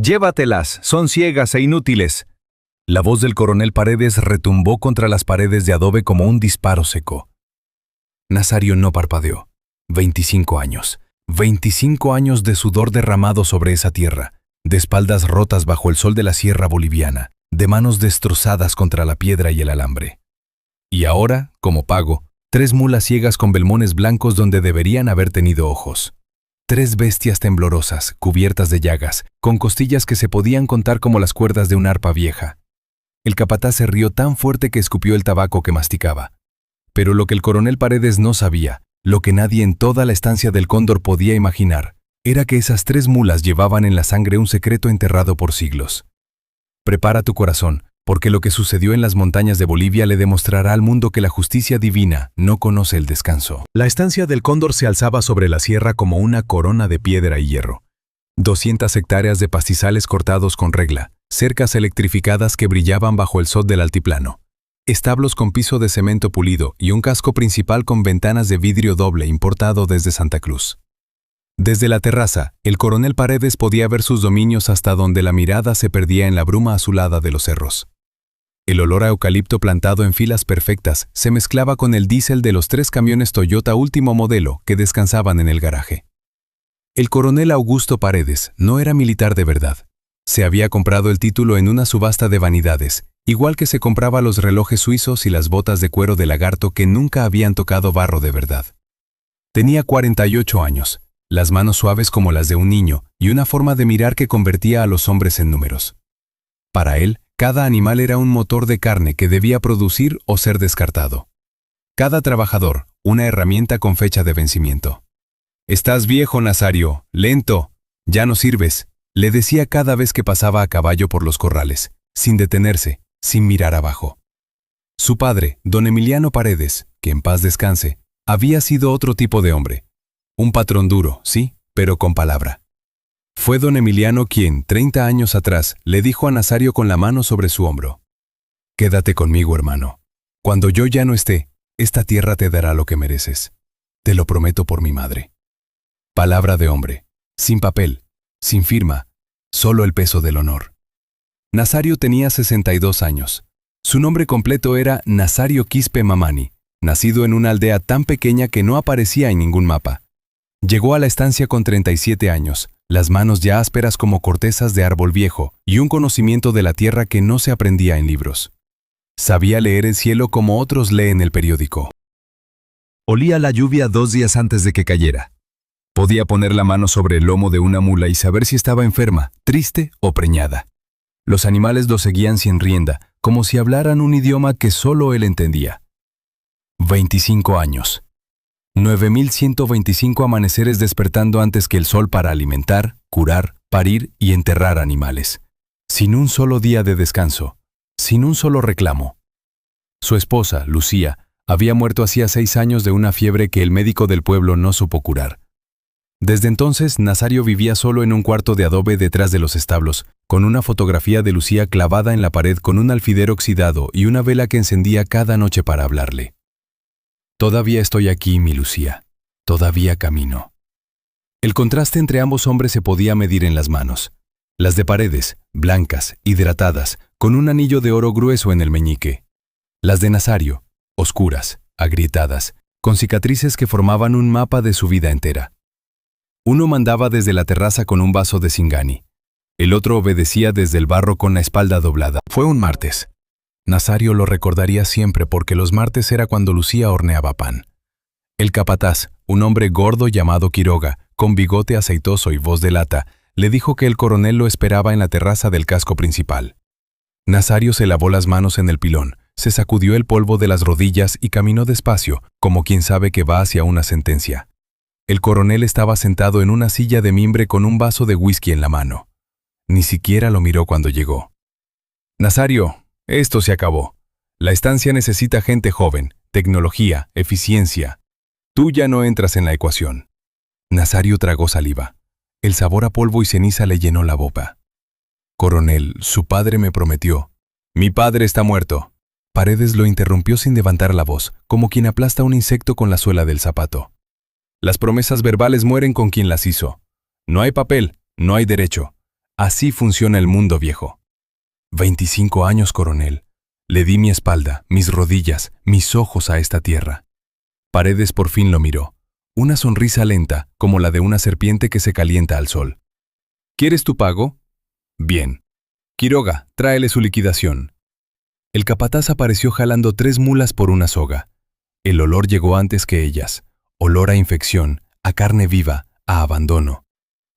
Llévatelas, son ciegas e inútiles. La voz del coronel Paredes retumbó contra las paredes de adobe como un disparo seco. Nazario no parpadeó. 25 años. 25 años de sudor derramado sobre esa tierra, de espaldas rotas bajo el sol de la sierra boliviana, de manos destrozadas contra la piedra y el alambre. Y ahora, como pago, 3 mulas ciegas con belmones blancos donde deberían haber tenido ojos. 3 bestias temblorosas, cubiertas de llagas, con costillas que se podían contar como las cuerdas de un arpa vieja. El capataz se rió tan fuerte que escupió el tabaco que masticaba. Pero lo que el coronel Paredes no sabía, lo que nadie en toda la estancia del Cóndor podía imaginar, era que esas 3 mulas llevaban en la sangre un secreto enterrado por siglos. Prepara tu corazón, porque lo que sucedió en las montañas de Bolivia le demostrará al mundo que la justicia divina no conoce el descanso. La estancia del Cóndor se alzaba sobre la sierra como una corona de piedra y hierro. 200 hectáreas de pastizales cortados con regla, cercas electrificadas que brillaban bajo el sol del altiplano, establos con piso de cemento pulido y un casco principal con ventanas de vidrio doble importado desde Santa Cruz. Desde la terraza, el coronel Paredes podía ver sus dominios hasta donde la mirada se perdía en la bruma azulada de los cerros. El olor a eucalipto plantado en filas perfectas se mezclaba con el diésel de los 3 camiones Toyota último modelo que descansaban en el garaje. El coronel Augusto Paredes no era militar de verdad. Se había comprado el título en una subasta de vanidades, igual que se compraba los relojes suizos y las botas de cuero de lagarto que nunca habían tocado barro de verdad. Tenía 48 años, las manos suaves como las de un niño y una forma de mirar que convertía a los hombres en números. Para él, cada animal era un motor de carne que debía producir o ser descartado. Cada trabajador, una herramienta con fecha de vencimiento. «Estás viejo, Nazario, lento, ya no sirves», le decía cada vez que pasaba a caballo por los corrales, sin detenerse, sin mirar abajo. Su padre, don Emiliano Paredes, que en paz descanse, había sido otro tipo de hombre. Un patrón duro, sí, pero con palabra. Fue don Emiliano quien, 30 años atrás, le dijo a Nazario con la mano sobre su hombro: «Quédate conmigo, hermano. Cuando yo ya no esté, esta tierra te dará lo que mereces. Te lo prometo por mi madre». Palabra de hombre, sin papel, sin firma, solo el peso del honor. Nazario tenía 62 años. Su nombre completo era Nazario Quispe Mamani, nacido en una aldea tan pequeña que no aparecía en ningún mapa. Llegó a la estancia con 37 años, las manos ya ásperas como cortezas de árbol viejo y un conocimiento de la tierra que no se aprendía en libros. Sabía leer el cielo como otros leen el periódico. Olía la lluvia 2 días antes de que cayera. Podía poner la mano sobre el lomo de una mula y saber si estaba enferma, triste o preñada. Los animales lo seguían sin rienda, como si hablaran un idioma que solo él entendía. 25 años. 9.125 amaneceres despertando antes que el sol para alimentar, curar, parir y enterrar animales. Sin un solo día de descanso, sin un solo reclamo. Su esposa, Lucía, había muerto hacía 6 años de una fiebre que el médico del pueblo no supo curar. Desde entonces, Nazario vivía solo en un cuarto de adobe detrás de los establos, con una fotografía de Lucía clavada en la pared con un alfiler oxidado y una vela que encendía cada noche para hablarle. «Todavía estoy aquí, mi Lucía. Todavía camino». El contraste entre ambos hombres se podía medir en las manos. Las de Paredes, blancas, hidratadas, con un anillo de oro grueso en el meñique. Las de Nazario, oscuras, agrietadas, con cicatrices que formaban un mapa de su vida entera. Uno mandaba desde la terraza con un vaso de Singani. El otro obedecía desde el barro con la espalda doblada. Fue un martes. Nazario lo recordaría siempre porque los martes era cuando Lucía horneaba pan. El capataz, un hombre gordo llamado Quiroga, con bigote aceitoso y voz de lata, le dijo que el coronel lo esperaba en la terraza del casco principal. Nazario se lavó las manos en el pilón, se sacudió el polvo de las rodillas y caminó despacio, como quien sabe que va hacia una sentencia. El coronel estaba sentado en una silla de mimbre con un vaso de whisky en la mano. Ni siquiera lo miró cuando llegó. «Nazario, esto se acabó. La estancia necesita gente joven, tecnología, eficiencia. Tú ya no entras en la ecuación». Nazario tragó saliva. El sabor a polvo y ceniza le llenó la boca. «Coronel, su padre me prometió». «Mi padre está muerto». Paredes lo interrumpió sin levantar la voz, como quien aplasta un insecto con la suela del zapato. «Las promesas verbales mueren con quien las hizo. No hay papel, no hay derecho. Así funciona el mundo, viejo. 25 años, coronel. Le di mi espalda, mis rodillas, mis ojos a esta tierra. Paredes por fin lo miró. Una sonrisa lenta, como la de una serpiente que se calienta al sol. ¿Quieres tu pago? Bien. Quiroga, tráele su liquidación. El capataz apareció jalando 3 mulas por una soga. El olor llegó antes que ellas. Olor a infección, a carne viva, a abandono.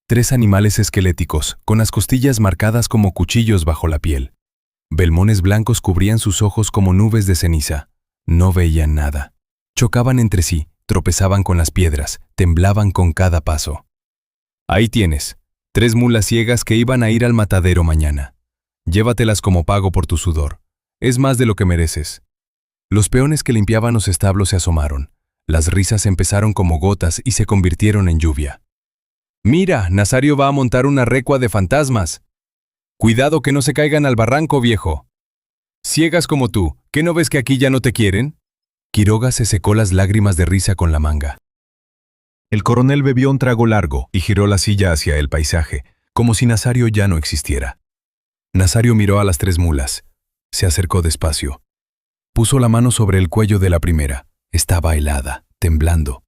3 animales esqueléticos, con las costillas marcadas como cuchillos bajo la piel. Belmones blancos cubrían sus ojos como nubes de ceniza. No veían nada. Chocaban entre sí, tropezaban con las piedras, temblaban con cada paso. Ahí tienes, 3 mulas ciegas que iban a ir al matadero mañana. Llévatelas como pago por tu sudor. Es más de lo que mereces. Los peones que limpiaban los establos se asomaron. Las risas empezaron como gotas y se convirtieron en lluvia. Mira, Nazario va a montar una recua de fantasmas. Cuidado que no se caigan al barranco, viejo. Ciegas como tú, ¿qué no ves que aquí ya no te quieren? Quiroga se secó las lágrimas de risa con la manga. El coronel bebió un trago largo y giró la silla hacia el paisaje, como si Nazario ya no existiera. Nazario miró a las 3 mulas. Se acercó despacio. Puso la mano sobre el cuello de la primera. Estaba helada, temblando.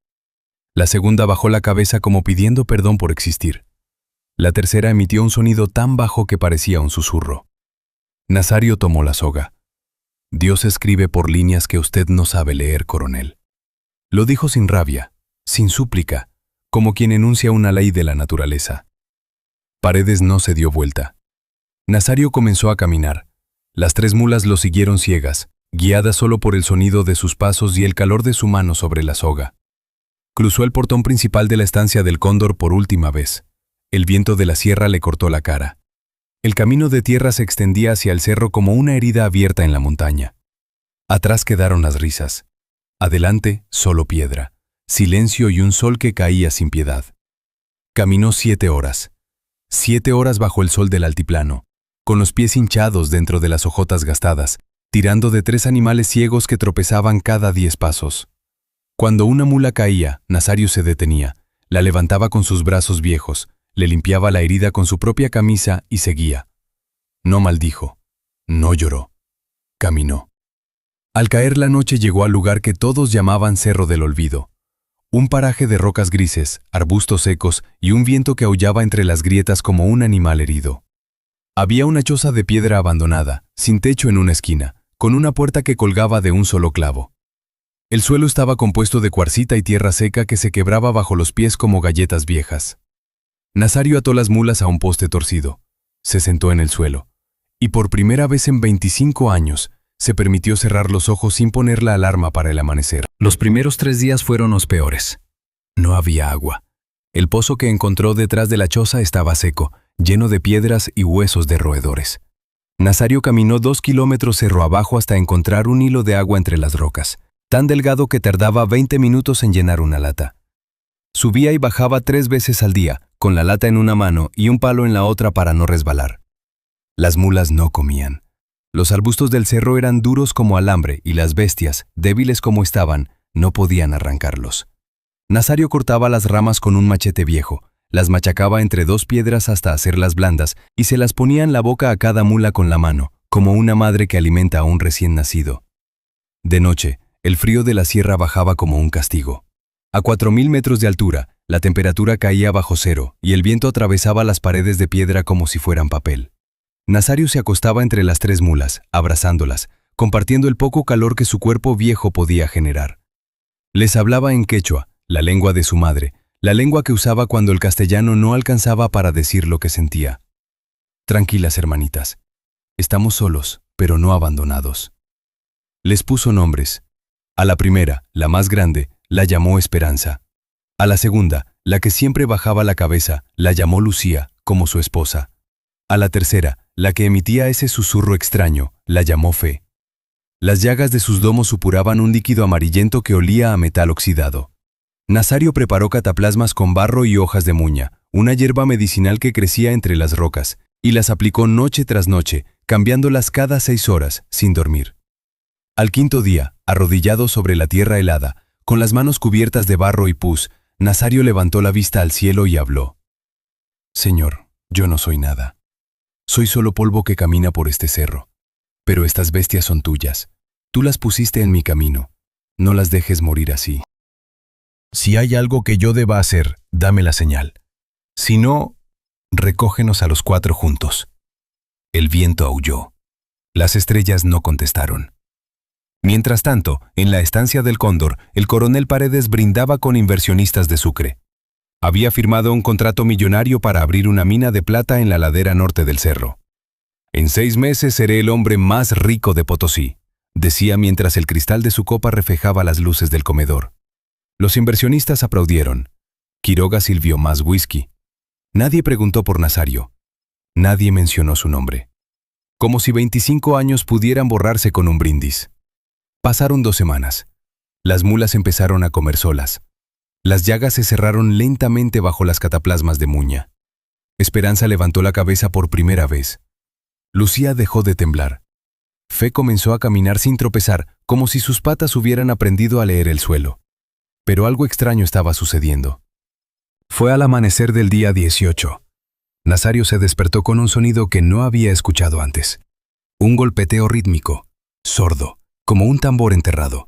La segunda bajó la cabeza como pidiendo perdón por existir. La tercera emitió un sonido tan bajo que parecía un susurro. Nazario tomó la soga. Dios escribe por líneas que usted no sabe leer, coronel. Lo dijo sin rabia, sin súplica, como quien enuncia una ley de la naturaleza. Paredes no se dio vuelta. Nazario comenzó a caminar. Las 3 mulas lo siguieron ciegas, guiadas solo por el sonido de sus pasos y el calor de su mano sobre la soga. Cruzó el portón principal de la estancia del Cóndor por última vez. El viento de la sierra le cortó la cara. El camino de tierra se extendía hacia el cerro como una herida abierta en la montaña. Atrás quedaron las risas. Adelante, solo piedra, silencio y un sol que caía sin piedad. Caminó 7 horas. 7 horas bajo el sol del altiplano, con los pies hinchados dentro de las hojotas gastadas, tirando de 3 animales ciegos que tropezaban cada 10 pasos. Cuando una mula caía, Nazario se detenía, la levantaba con sus brazos viejos, le limpiaba la herida con su propia camisa y seguía. No maldijo, no lloró, caminó. Al caer la noche llegó al lugar que todos llamaban Cerro del Olvido. Un paraje de rocas grises, arbustos secos y un viento que aullaba entre las grietas como un animal herido. Había una choza de piedra abandonada, sin techo en una esquina, con una puerta que colgaba de un solo clavo. El suelo estaba compuesto de cuarcita y tierra seca que se quebraba bajo los pies como galletas viejas. Nazario ató las mulas a un poste torcido. Se sentó en el suelo. Y por primera vez en 25 años, se permitió cerrar los ojos sin poner la alarma para el amanecer. Los primeros 3 días fueron los peores. No había agua. El pozo que encontró detrás de la choza estaba seco, lleno de piedras y huesos de roedores. Nazario caminó 2 kilómetros cerro abajo hasta encontrar un hilo de agua entre las rocas, tan delgado que tardaba 20 minutos en llenar una lata. Subía y bajaba 3 veces al día, con la lata en una mano y un palo en la otra para no resbalar. Las mulas no comían. Los arbustos del cerro eran duros como alambre y las bestias, débiles como estaban, no podían arrancarlos. Nazario cortaba las ramas con un machete viejo, las machacaba entre 2 piedras hasta hacerlas blandas y se las ponía en la boca a cada mula con la mano, como una madre que alimenta a un recién nacido. De noche, el frío de la sierra bajaba como un castigo. A 4000 metros de altura, la temperatura caía bajo cero y el viento atravesaba las paredes de piedra como si fueran papel. Nazario se acostaba entre las 3 mulas, abrazándolas, compartiendo el poco calor que su cuerpo viejo podía generar. Les hablaba en quechua, la lengua de su madre, la lengua que usaba cuando el castellano no alcanzaba para decir lo que sentía. Tranquilas, hermanitas. Estamos solos, pero no abandonados. Les puso nombres. A la primera, la más grande, la llamó Esperanza. A la segunda, la que siempre bajaba la cabeza, la llamó Lucía, como su esposa. A la tercera, la que emitía ese susurro extraño, la llamó Fe. Las llagas de sus domos supuraban un líquido amarillento que olía a metal oxidado. Nazario preparó cataplasmas con barro y hojas de muña, una hierba medicinal que crecía entre las rocas, y las aplicó noche tras noche, cambiándolas cada 6 horas, sin dormir. Al 5.º día, arrodillado sobre la tierra helada, con las manos cubiertas de barro y pus, Nazario levantó la vista al cielo y habló. Señor, yo no soy nada. Soy solo polvo que camina por este cerro. Pero estas bestias son tuyas. Tú las pusiste en mi camino. No las dejes morir así. Si hay algo que yo deba hacer, dame la señal. Si no, recógenos a los 4 juntos. El viento aulló. Las estrellas no contestaron. Mientras tanto, en la estancia del Cóndor, el coronel Paredes brindaba con inversionistas de Sucre. Había firmado un contrato millonario para abrir una mina de plata en la ladera norte del cerro. En 6 meses seré el hombre más rico de Potosí, decía mientras el cristal de su copa reflejaba las luces del comedor. Los inversionistas aplaudieron. Quiroga sirvió más whisky. Nadie preguntó por Nazario. Nadie mencionó su nombre. Como si 25 años pudieran borrarse con un brindis. Pasaron 2 semanas. Las mulas empezaron a comer solas. Las llagas se cerraron lentamente bajo las cataplasmas de Muña. Esperanza levantó la cabeza por primera vez. Lucía dejó de temblar. Fe comenzó a caminar sin tropezar, como si sus patas hubieran aprendido a leer el suelo. Pero algo extraño estaba sucediendo. Fue al amanecer del día 18. Nazario se despertó con un sonido que no había escuchado antes. Un golpeteo rítmico, sordo, como un tambor enterrado.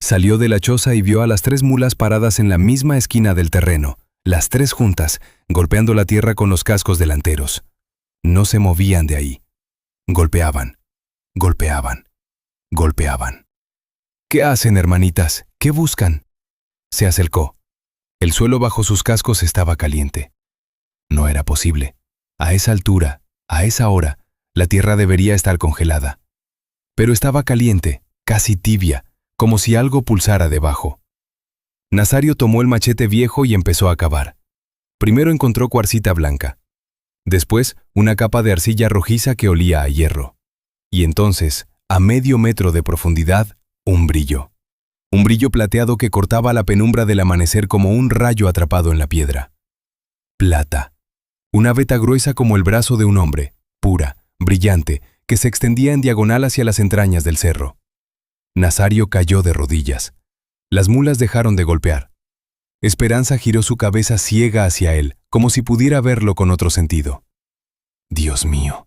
Salió de la choza y vio a las 3 mulas paradas en la misma esquina del terreno, las 3 juntas, golpeando la tierra con los cascos delanteros. No se movían de ahí. Golpeaban, golpeaban, golpeaban. ¿Qué hacen, hermanitas? ¿Qué buscan? Se acercó. El suelo bajo sus cascos estaba caliente. No era posible. A esa altura, a esa hora, la tierra debería estar congelada. Pero estaba caliente, casi tibia, como si algo pulsara debajo. Nazario tomó el machete viejo y empezó a cavar. Primero encontró cuarcita blanca. Después, una capa de arcilla rojiza que olía a hierro. Y entonces, a medio metro de profundidad, un brillo. Un brillo plateado que cortaba la penumbra del amanecer como un rayo atrapado en la piedra. Plata. Una veta gruesa como el brazo de un hombre, pura, brillante, que se extendía en diagonal hacia las entrañas del cerro. Nazario cayó de rodillas. Las mulas dejaron de golpear. Esperanza giró su cabeza ciega hacia él, como si pudiera verlo con otro sentido. Dios mío.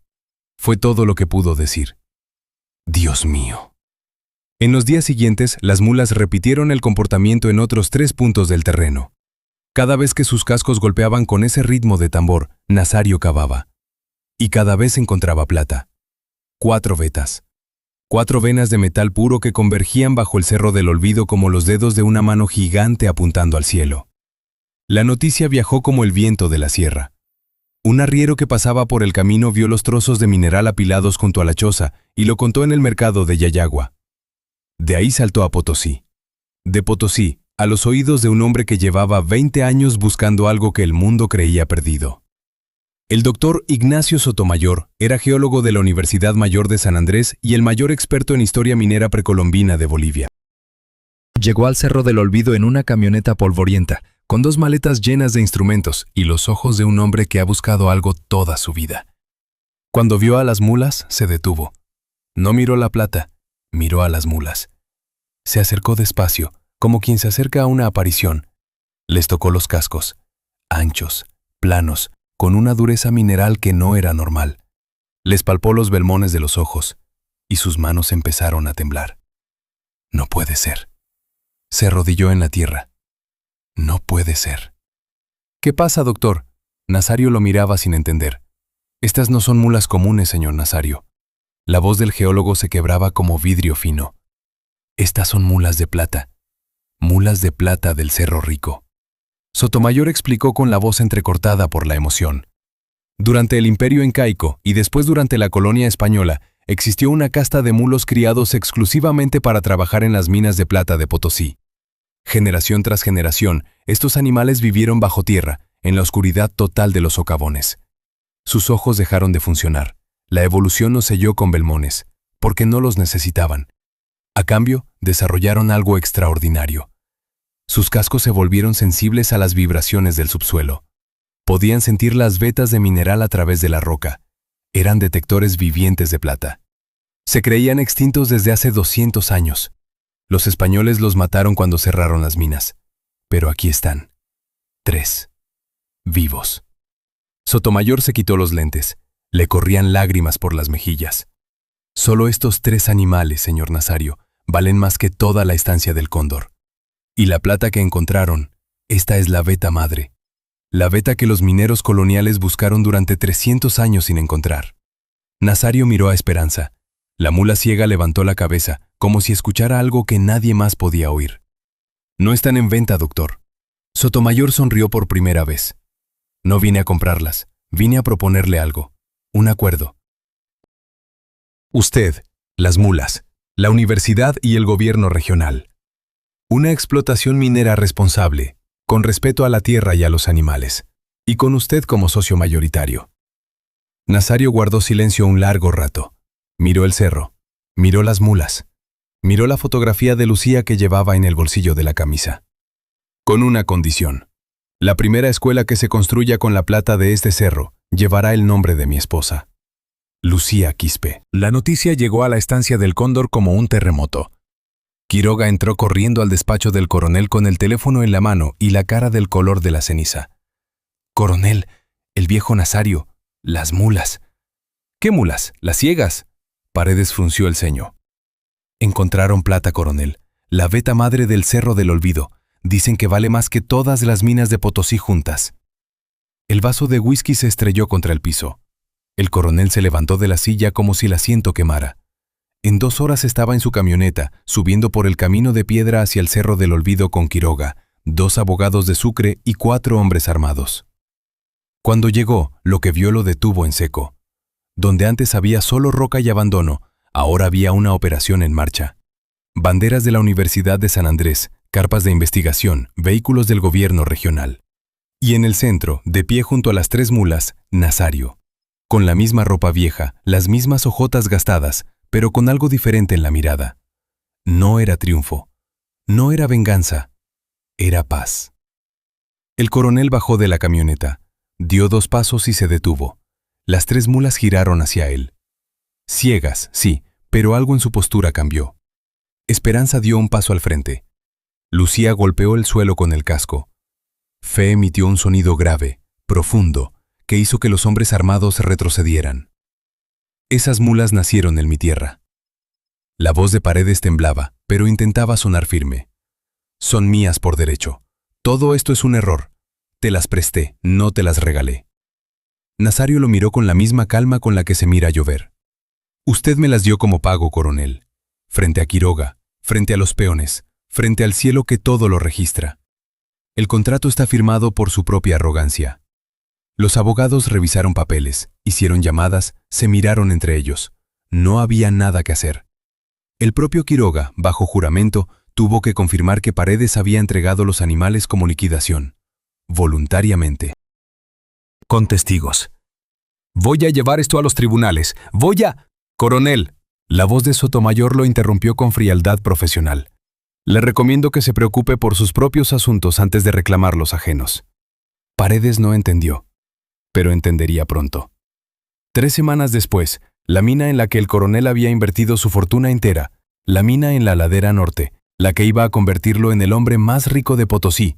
Fue todo lo que pudo decir. Dios mío. En los días siguientes, las mulas repitieron el comportamiento en otros 3 puntos del terreno. Cada vez que sus cascos golpeaban con ese ritmo de tambor, Nazario cavaba. Y cada vez encontraba plata. 4 vetas. 4 venas de metal puro que convergían bajo el cerro del olvido como los dedos de una mano gigante apuntando al cielo. La noticia viajó como el viento de la sierra. Un arriero que pasaba por el camino vio los trozos de mineral apilados junto a la choza y lo contó en el mercado de Yayagua. De ahí saltó a Potosí. De Potosí, a los oídos de un hombre que llevaba 20 años buscando algo que el mundo creía perdido. El doctor Ignacio Sotomayor era geólogo de la Universidad Mayor de San Andrés y el mayor experto en historia minera precolombina de Bolivia. Llegó al Cerro del Olvido en una camioneta polvorienta, con 2 maletas llenas de instrumentos y los ojos de un hombre que ha buscado algo toda su vida. Cuando vio a las mulas, se detuvo. No miró la plata, miró a las mulas. Se acercó despacio, como quien se acerca a una aparición. Les tocó los cascos, anchos, planos, con una dureza mineral que no era normal. Les palpó los belmones de los ojos, y sus manos empezaron a temblar. No puede ser. Se arrodilló en la tierra. No puede ser. ¿Qué pasa, doctor? Nazario lo miraba sin entender. Estas no son mulas comunes, señor Nazario. La voz del geólogo se quebraba como vidrio fino. Estas son mulas de plata. Mulas de plata del Cerro Rico. Sotomayor explicó con la voz entrecortada por la emoción. Durante el Imperio Incaico y después durante la colonia española, existió una casta de mulos criados exclusivamente para trabajar en las minas de plata de Potosí. Generación tras generación, estos animales vivieron bajo tierra, en la oscuridad total de los socavones. Sus ojos dejaron de funcionar. La evolución los selló con belmones, porque no los necesitaban. A cambio, desarrollaron algo extraordinario. Sus cascos se volvieron sensibles a las vibraciones del subsuelo. Podían sentir las vetas de mineral a través de la roca. Eran detectores vivientes de plata. Se creían extintos desde hace 200 años. Los españoles los mataron cuando cerraron las minas. Pero aquí están. 3. Vivos. Sotomayor se quitó los lentes. Le corrían lágrimas por las mejillas. Solo estos 3 animales, señor Nazario, valen más que toda la estancia del Cóndor. Y la plata que encontraron, esta es la veta madre. La veta que los mineros coloniales buscaron durante 300 años sin encontrar. Nazario miró a Esperanza. La mula ciega levantó la cabeza, como si escuchara algo que nadie más podía oír. No están en venta, doctor. Sotomayor sonrió por primera vez. No vine a comprarlas, vine a proponerle algo. Un acuerdo. Usted, las mulas, la universidad y el gobierno regional. Una explotación minera responsable, con respeto a la tierra y a los animales, y con usted como socio mayoritario. Nazario guardó silencio un largo rato. Miró el cerro, miró las mulas, miró la fotografía de Lucía que llevaba en el bolsillo de la camisa. Con una condición. La primera escuela que se construya con la plata de este cerro llevará el nombre de mi esposa. Lucía Quispe. La noticia llegó a la estancia del Cóndor como un terremoto. Quiroga entró corriendo al despacho del coronel con el teléfono en la mano y la cara del color de la ceniza. «Coronel, el viejo Nazario, las mulas». «¿Qué mulas? Las ciegas». Paredes frunció el ceño. «Encontraron plata, coronel. La veta madre del Cerro del Olvido. Dicen que vale más que todas las minas de Potosí juntas». El vaso de whisky se estrelló contra el piso. El coronel se levantó de la silla como si el asiento quemara. En 2 horas estaba en su camioneta, subiendo por el camino de piedra hacia el Cerro del Olvido con Quiroga, 2 abogados de Sucre y 4 hombres armados. Cuando llegó, lo que vio lo detuvo en seco. Donde antes había solo roca y abandono, ahora había una operación en marcha. Banderas de la Universidad de San Andrés, carpas de investigación, vehículos del gobierno regional. Y en el centro, de pie junto a las 3 mulas, Nazario. Con la misma ropa vieja, las mismas hojotas gastadas, pero con algo diferente en la mirada. No era triunfo, no era venganza, era paz. El coronel bajó de la camioneta, dio 2 pasos y se detuvo. Las 3 mulas giraron hacia él. Ciegas, sí, pero algo en su postura cambió. Esperanza dio un paso al frente. Lucía golpeó el suelo con el casco. Fe emitió un sonido grave, profundo, que hizo que los hombres armados retrocedieran. Esas mulas nacieron en mi tierra. La voz de Paredes temblaba, pero intentaba sonar firme. Son mías por derecho. Todo esto es un error. Te las presté, no te las regalé. Nazario lo miró con la misma calma con la que se mira llover. Usted me las dio como pago, coronel. Frente a Quiroga, frente a los peones, frente al cielo que todo lo registra. El contrato está firmado por su propia arrogancia. Los abogados revisaron papeles, hicieron llamadas, se miraron entre ellos. No había nada que hacer. El propio Quiroga, bajo juramento, tuvo que confirmar que Paredes había entregado los animales como liquidación. Voluntariamente. Con testigos. Voy a llevar esto a los tribunales. Voy a... Coronel. La voz de Sotomayor lo interrumpió con frialdad profesional. Le recomiendo que se preocupe por sus propios asuntos antes de reclamar los ajenos. Paredes no entendió, pero entendería pronto. 3 semanas después, la mina en la que el coronel había invertido su fortuna entera, la mina en la ladera norte, la que iba a convertirlo en el hombre más rico de Potosí,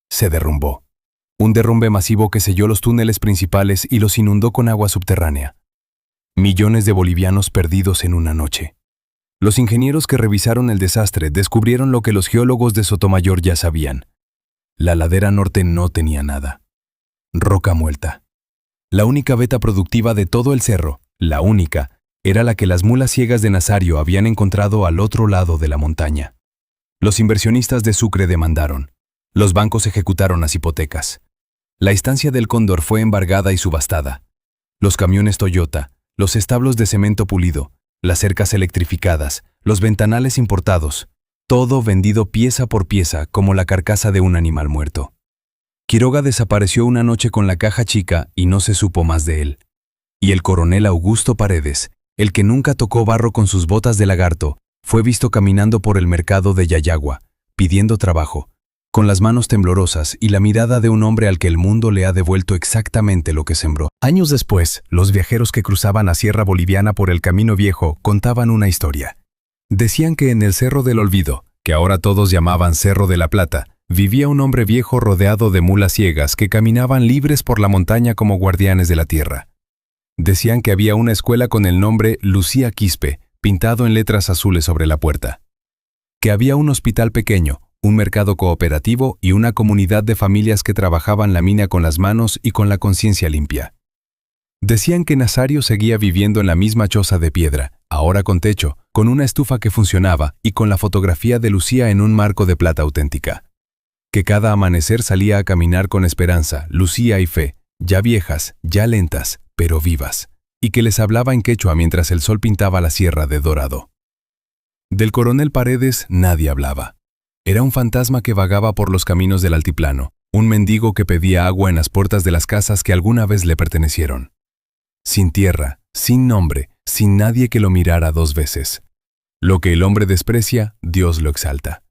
se derrumbó. Un derrumbe masivo que selló los túneles principales y los inundó con agua subterránea. Millones de bolivianos perdidos en una noche. Los ingenieros que revisaron el desastre descubrieron lo que los geólogos de Sotomayor ya sabían. La ladera norte no tenía nada. Roca muerta. La única veta productiva de todo el cerro, la única, era la que las mulas ciegas de Nazario habían encontrado al otro lado de la montaña. Los inversionistas de Sucre demandaron. Los bancos ejecutaron las hipotecas. La estancia del Cóndor fue embargada y subastada. Los camiones Toyota, los establos de cemento pulido, las cercas electrificadas, los ventanales importados, todo vendido pieza por pieza como la carcasa de un animal muerto. Quiroga desapareció una noche con la caja chica y no se supo más de él. Y el coronel Augusto Paredes, el que nunca tocó barro con sus botas de lagarto, fue visto caminando por el mercado de Yayagua, pidiendo trabajo, con las manos temblorosas y la mirada de un hombre al que el mundo le ha devuelto exactamente lo que sembró. Años después, los viajeros que cruzaban la Sierra Boliviana por el Camino Viejo contaban una historia. Decían que en el Cerro del Olvido, que ahora todos llamaban Cerro de la Plata, vivía un hombre viejo rodeado de mulas ciegas que caminaban libres por la montaña como guardianes de la tierra. Decían que había una escuela con el nombre Lucía Quispe, pintado en letras azules sobre la puerta. Que había un hospital pequeño, un mercado cooperativo y una comunidad de familias que trabajaban la mina con las manos y con la conciencia limpia. Decían que Nazario seguía viviendo en la misma choza de piedra, ahora con techo, con una estufa que funcionaba y con la fotografía de Lucía en un marco de plata auténtica. Que cada amanecer salía a caminar con esperanza, Lucía y fe, ya viejas, ya lentas, pero vivas, y que les hablaba en quechua mientras el sol pintaba la sierra de dorado. Del coronel Paredes nadie hablaba. Era un fantasma que vagaba por los caminos del altiplano, un mendigo que pedía agua en las puertas de las casas que alguna vez le pertenecieron. Sin tierra, sin nombre, sin nadie que lo mirara dos veces. Lo que el hombre desprecia, Dios lo exalta.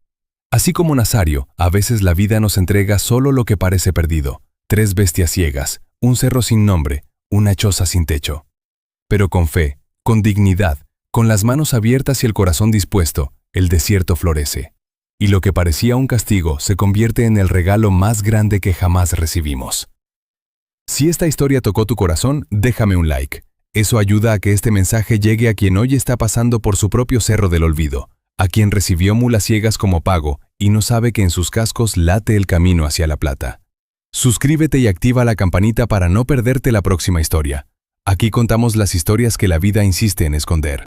Así como Nazario, a veces la vida nos entrega solo lo que parece perdido: 3 bestias ciegas, un cerro sin nombre, una choza sin techo. Pero con fe, con dignidad, con las manos abiertas y el corazón dispuesto, el desierto florece. Y lo que parecía un castigo se convierte en el regalo más grande que jamás recibimos. Si esta historia tocó tu corazón, déjame un like. Eso ayuda a que este mensaje llegue a quien hoy está pasando por su propio cerro del olvido, a quien recibió mulas ciegas como pago y no sabe que en sus cascos late el camino hacia la plata. Suscríbete y activa la campanita para no perderte la próxima historia. Aquí contamos las historias que la vida insiste en esconder.